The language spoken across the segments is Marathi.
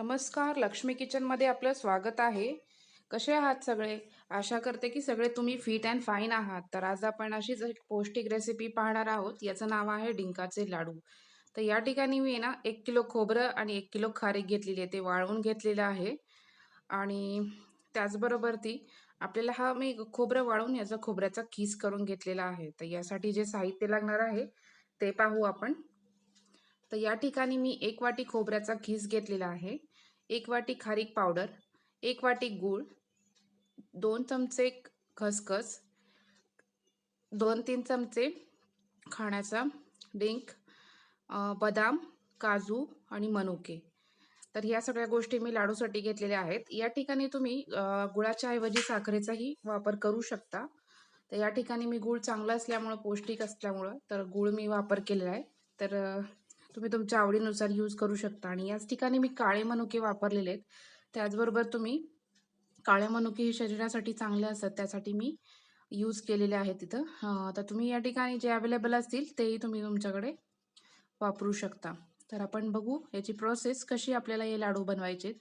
नमस्कार, लक्ष्मी किचनमध्ये आपलं स्वागत आहे. कसे आहात सगळे? आशा करते की सगळे तुम्ही फिट अँड फाईन आहात. तर आज आपण अशीच एक पौष्टिक रेसिपी पाहणार आहोत. याचं नाव आहे डिंकाचे लाडू. तर या ठिकाणी मी ना 1 किलो खोबरं आणि 1 किलो खारीक घेतलेली आहे. ते वाळवून घेतलेलं आहे. आणि त्याचबरोबर आपल्याला मी खोबरं वाळवून याचा खोबऱ्याचा खीस करून घेतलेला आहे. तर यासाठी जे साहित्य लागणार आहे ते पाहू आपण. तर या ठिकाणी मी 1 वाटी खोबऱ्याचा खीस घेतलेला आहे, 1 वाटी खारीक पावडर, 1 वाटी गूळ, 2 चमचे खसखस, 2-3 चमचे खाण्याचा डिंक, बदाम, काजू आणि मनुके. तर ह्या सगळ्या गोष्टी मी लाडूसाठी घेतलेल्या आहेत. या ठिकाणी तुम्ही गुळाच्या ऐवजी साखरेचाही वापर करू शकता. तर या ठिकाणी मी गूळ चांगला असल्यामुळं, पौष्टिक असल्यामुळं तर गूळ मी वापर केलेला आहे. तर तुम्ही तुमच्या आवडीनुसार यूज करू शकता. आणि याच ठिकाणी मी काळे मनुके वापरलेले आहेत. त्याचबरोबर तुम्ही काळे मनुके हे शरीरासाठी चांगले असतात, त्यासाठी मी यूज केलेले आहेत तिथं. तर तुम्ही या ठिकाणी जे अवेलेबल असतील तेही तुम्ही तुमच्याकडे वापरू शकता. तर आपण बघू याची प्रोसेस कशी आपल्याला हे लाडू बनवायचे.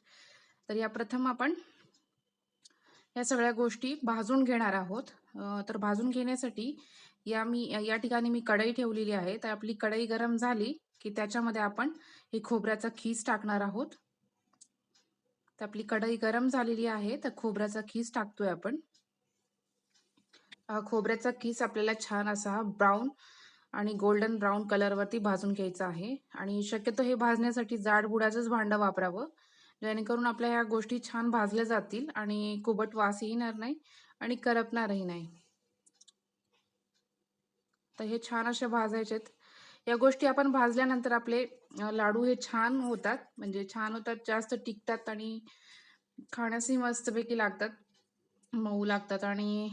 तर या प्रथम आपण या सगळ्या गोष्टी भाजून घेणार आहोत. तर भाजून घेण्यासाठी या ठिकाणी मी कढई ठेवलेली आहे. तर आपली कढई गरम झाली की त्याच्यामध्ये आपण हे खोबऱ्याचा खीस टाकणार आहोत. तर आपली कढई गरम झालेली आहे. तर खोबऱ्याचा खीस टाकतोय आपण. खोबऱ्याचा खीस आपल्याला छान असा ब्राऊन आणि गोल्डन ब्राऊन कलरवरती भाजून घ्यायचा आहे. आणि शक्यतो हे भाजण्यासाठी जाड बुडाचंच भांडं वापरावं, जेणेकरून आपल्या ह्या गोष्टी छान भाजल्या जातील आणि कुबट वासही येणार नाही आणि करपणारही नाही. तर हे छान असे भाजायचेत. या गोष्टी आपण भाजल्यानंतर आपले लाडू हे छान होतात, म्हणजे छान होतात, जास्त टिकतात आणि खाण्यासही मस्तपैकी लागतात, मऊ लागतात आणि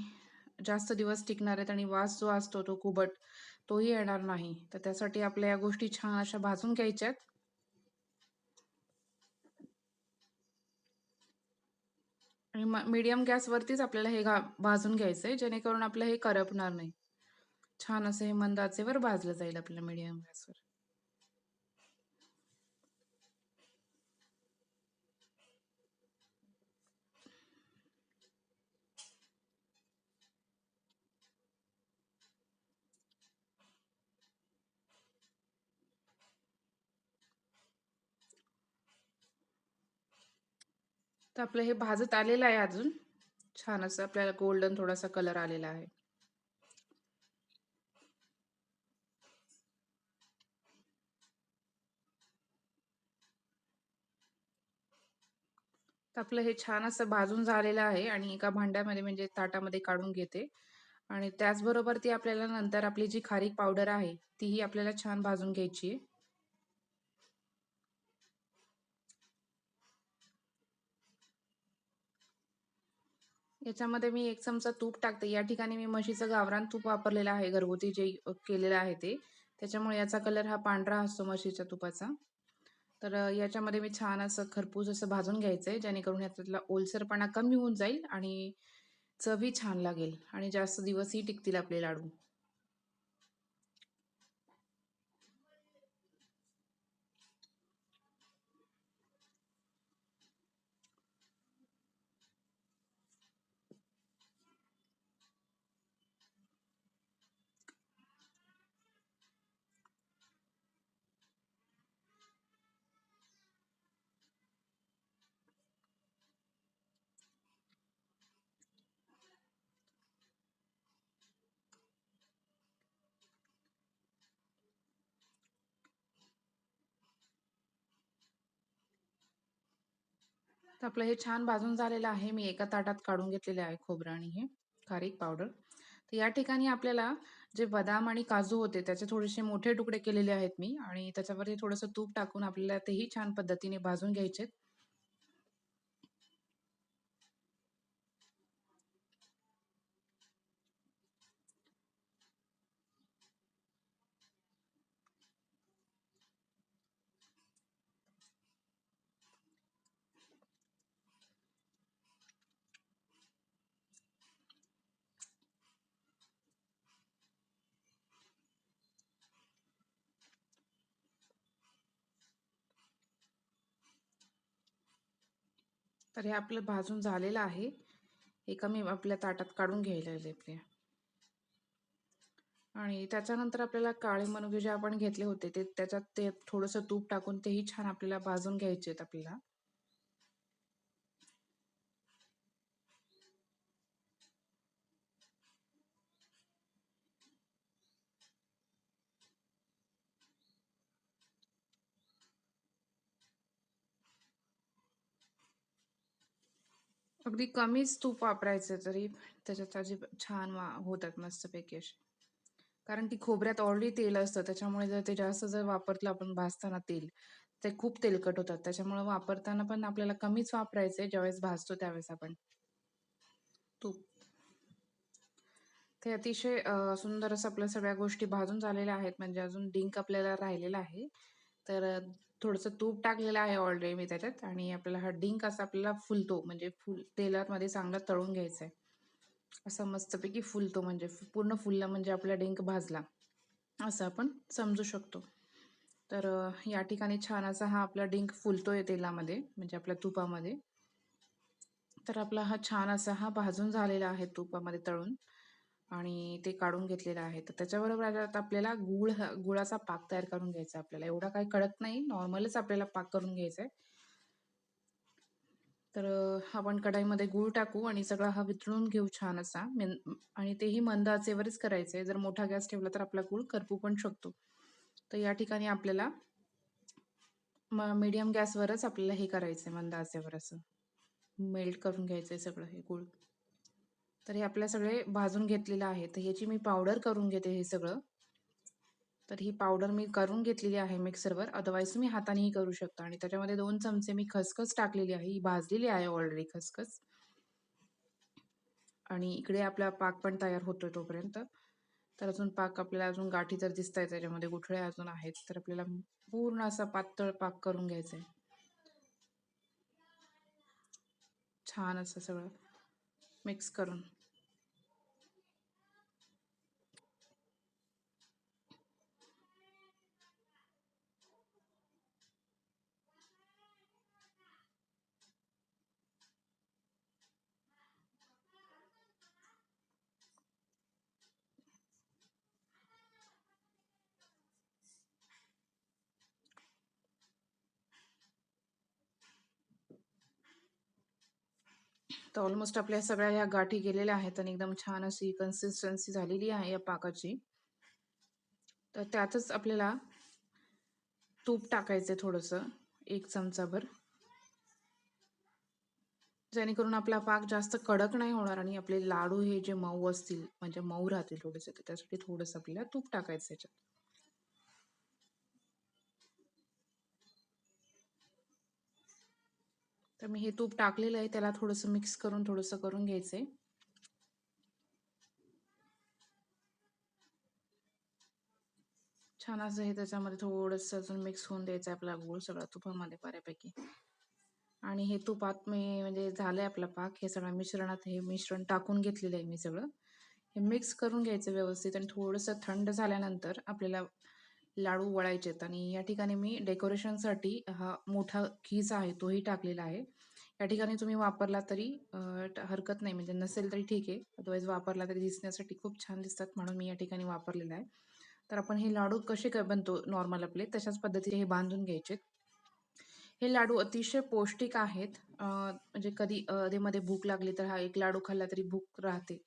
जास्त दिवस टिकणार आहेत आणि वास जो असतो तो कुबट तोही येणार नाही. तर त्यासाठी आपल्या या गोष्टी छान अशा भाजून घ्यायच्यात. आणि मीडियम गॅसवरतीच आपल्याला हे भाजून घ्यायचंय, जेणेकरून आपलं हे करपणार नाही. छान असं हे मंद आचेवर भाजलं जाईल आपल्या मीडियम गॅसवर. तर आपलं हे भाजत आलेलं आहे अजून. छान असं आपल्याला गोल्डन थोडासा कलर आलेला आहे. तर आपलं हे छान असं भाजून झालेलं आहे आणि एका भांड्यामध्ये म्हणजे ताटामध्ये काढून घेते. आणि त्याचबरोबर आपल्याला नंतर आपली जी खारीक पावडर आहे तीही आपल्याला छान भाजून घ्यायची आहे. याच्यामध्ये मी 1 चमचा तूप टाकते. या ठिकाणी मी म्हशीचं गावरान तूप वापरलेलं आहे, घरगुती जे केलेलं आहे ते. त्याच्यामुळे याचा कलर हा पांढरा असतो म्हशीच्या तुपाचा. तर याच्यामध्ये मी छान असं खरपूस असं भाजून घ्यायचंय, जेणेकरून याच्यातला ओलसरपणा कमी होऊन जाईल आणि चवही छान लागेल आणि जास्त दिवसही टिकतील आपले लाडू. तर आपलं हे छान भाजून झालेलं आहे. मी एका ताटात काढून घेतलेले आहे खोबरं आणि हे खारीक पावडर. तर या ठिकाणी आपल्याला जे बदाम आणि काजू होते त्याचे थोडेसे मोठे तुकडे केलेले आहेत मी आणि त्याच्यावरती थोडंसं तूप टाकून आपल्याला तेही छान पद्धतीने भाजून घ्यायचे. तर हे आपलं भाजून झालेलं आहे. एका मी आपल्या ताटात काढून घ्यायला आपल्या. आणि त्याच्यानंतर आपल्याला काळे मनुके जे आपण घेतले होते ते त्याच्यात ते थोडंसं तूप टाकून तेही छान आपल्याला भाजून घ्यायचे आहेत आपल्याला. अगदी कमीच तूप वापरायचं तरी त्याच्यात छान होतात मस्तपैकी असे. कारण ती खोबऱ्यात ऑलरेडी तेल असतं त्याच्यामुळे जर ते जास्त जर वापरलं आपण भाजताना तेल ते खूप तेलकट होतात. त्याच्यामुळे वापरताना पण आपल्याला कमीच वापरायचंय ज्यावेळेस भाजतो त्यावेळेस आपण तूप. ते अतिशय सुंदर असं आपल्या सगळ्या गोष्टी भाजून झालेल्या आहेत. म्हणजे अजून डिंक आपल्याला राहिलेला आहे. तर थोडंसं तूप टाकलेलं आहे ऑलरेडी मी त्याच्यात आणि आपल्याला हा डिंक असा आपल्याला फुलतो म्हणजे तेलामध्ये चांगला तळून घ्यायचा आहे. असा मस्तपैकी फुलतो म्हणजे पूर्ण फुलला म्हणजे आपला डिंक भाजला असं आपण समजू शकतो. तर या ठिकाणी छान असा हा आपला डिंक फुलतोय तेलामध्ये म्हणजे आपल्या तुपामध्ये. तर आपला हा छान असा हा भाजून झालेला आहे तुपामध्ये तळून आणि ते काढून घेतलेलं आहे. तर त्याच्याबरोबर आता आपल्याला गुळाचा पाक तयार करून घ्यायचा आपल्याला. एवढा काही कडक नाही, नॉर्मलच आपल्याला पाक करून घ्यायचा आहे. तर आपण कढाईमध्ये गूळ टाकू आणि सगळा हा वितळून घेऊ छान असा आणि तेही मंद आचेवरच करायचंय. जर मोठा गॅस ठेवला तर आपला गूळ करपू पण शकतो. तर या ठिकाणी आपल्याला मीडियम गॅसवरच आपल्याला हे करायचंय मंद आचेवर असं मेल्ट करून घ्यायचंय सगळं हे गूळ. तर हे आपल्या सगळे भाजून घेतलेलं आहे. तर ह्याची मी पावडर करून घेते हे सगळं. तर ही पावडर मी करून घेतलेली आहे मिक्सरवर. अदरवाईज तुम्ही हातानेही करू शकता आणि त्याच्यामध्ये 2 चमचे मी खसखस टाकलेली आहे. ही भाजलेली आहे ऑलरेडी खसखस. आणि इकडे आपला पाक पण तयार होतोय तोपर्यंत. तर अजून पाक आपल्याला अजून गाठी तर दिसतायत त्याच्यामध्ये गुठळ्या अजून आहेत. तर आपल्याला पूर्ण असा पातळ पाक करून घ्यायचा आहे. छान असं सगळं मिक्स करून. तर ऑलमोस्ट आपल्या सगळ्या ह्या गाठी गेलेल्या आहेत आणि एकदम छान अशी कन्सिस्टन्सी झालेली आहे या पाकाची. तर त्यातच आपल्याला तूप टाकायचं थोडंसं 1 चमचाभर. जेणेकरून आपला पाक जास्त कडक नाही होणार आणि आपले लाडू हे जे मऊ असतील म्हणजे मऊ राहतील थोडेसे. तर त्यासाठी थोडंसं आपल्याला तूप टाकायचं याच्यात. तर मी हे तूप टाकलेलं आहे त्याला थोडंसं मिक्स करून थोडंसं करून घ्यायचंय. छान असं हे त्याच्यामध्ये थोडंसं अजून मिक्स होऊन द्यायचं आहे आपला गूळ सगळा तुपामध्ये बऱ्यापैकी. आणि हे तुपात मी म्हणजे झालंय आपला पाक. हे सगळ्या मिश्रणात हे मिश्रण टाकून घेतलेलं आहे मी सगळं. हे मिक्स करून घ्यायचं व्यवस्थित आणि थोडंसं थंड झाल्यानंतर आपल्याला लाडू वळायचे आहेत. आणि या ठिकाणी मी डेकोरेशनसाठी हा मोठा खीस आहे तोही टाकलेला आहे. या ठिकाणी तुम्ही वापरला तरी हरकत नाही म्हणजे नसेल तरी ठीक आहे. अदरवाईज वापरला तरी दिसण्यासाठी खूप छान दिसतात म्हणून मी या ठिकाणी वापरलेला आहे. तर आपण हे लाडू कसे बनतो नॉर्मल आपले तशाच पद्धतीने हे बांधून घ्यायचे. हे लाडू अतिशय पौष्टिक आहेत. म्हणजे कधी अधेमध्ये भूक लागली तर हा एक लाडू खाल्ला तरी भूक राहते.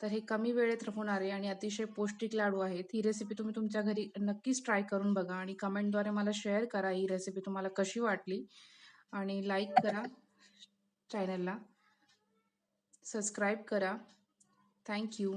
तर हे कमी वेळेत होणारे आणि अतिशय पौष्टिक लाडू आहेत. ही रेसिपी तुम्ही तुमच्या घरी नक्कीच ट्राय करून बघा आणि कमेंटद्वारे मला शेअर करा ही रेसिपी तुम्हाला कशी वाटली आणि लाईक करा चॅनलला. सबस्क्राईब करा. Thank you.